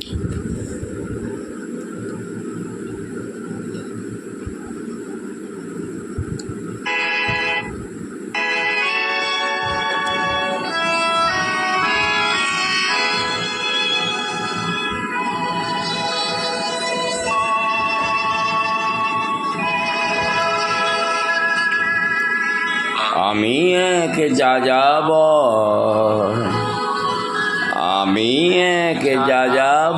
আমি এক যাযাবর, আমি এক যাযাবর,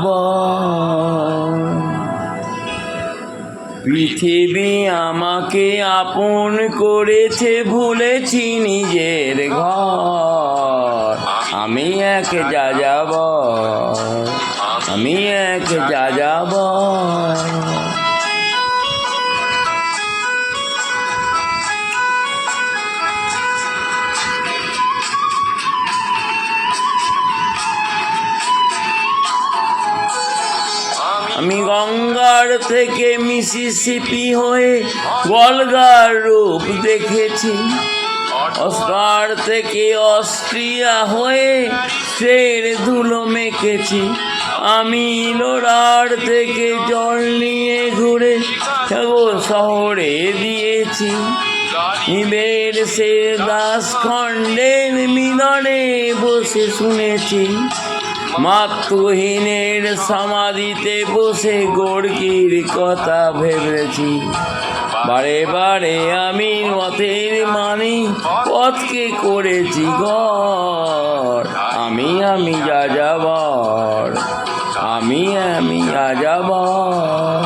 পৃথিবী আমাকে আপন করেছে, ভুলেছি নিজের ঘর। আমি এক যাযাবর, আমি এক যাযাবর। আমি গঙ্গার থেকে মিসিসিপি হয়ে গলগার রূপ দেখেছি, অস্কার থেকে অস্ট্রিয়া হয়ে ফের ধুলো মেখেছি। আমি লোরার থেকে জল নিয়ে ঘুরে শহরে দিয়েছি। নিবের সে দাস খণ্ডের মিলনে বসে শুনেছি, মাতৃহীনের সমাধিতে বসে গোর্গির কথা ভেবেছি। বারে বারে আমি পথের মানি পথকে করেছি ঘর। আমি যাযাবর, আমি যাযাবর।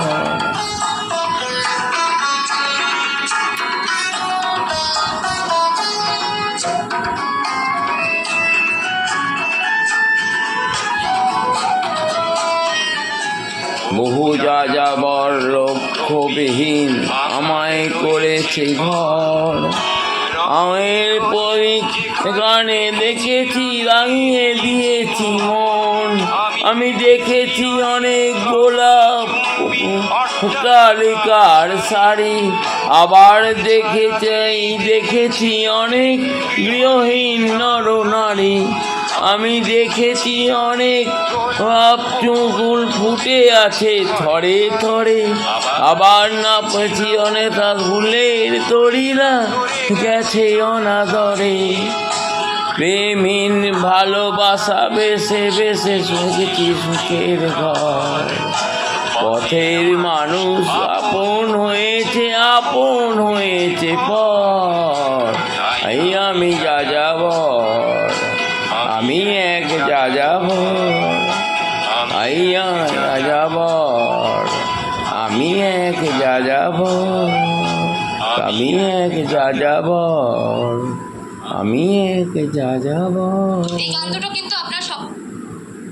বহু যাযাবর লক্ষ্যবিহীন আমায় করেছে ঘর। আমের পরিখানে দেখেছি রাঙিয়ে দিয়েছি মন। আমি দেখেছি অনেক গোলাপ কালিকার শাড়ি, আবার দেখেছি অনেক গৃহহীন নর নারী। আমি দেখেছি অনেক চুল ফুটে আছে থরে থরে, আবার নাপেছি অনেক ফুলের তরিরা গেছে অনাদরে। প্রেমহীন ভালোবাসা বেসে বেসে শুনেছি সুখের ঘর। পথের মানুষ আপন হয়েছে পর। আমি যাযাবর, আমি এক যাযাবর, যাযাবর, আমি এক যাযাবর, আমি এক যাযাবর, আমি এক যাযাবর। এই গান দুটো কিন্তু আপনার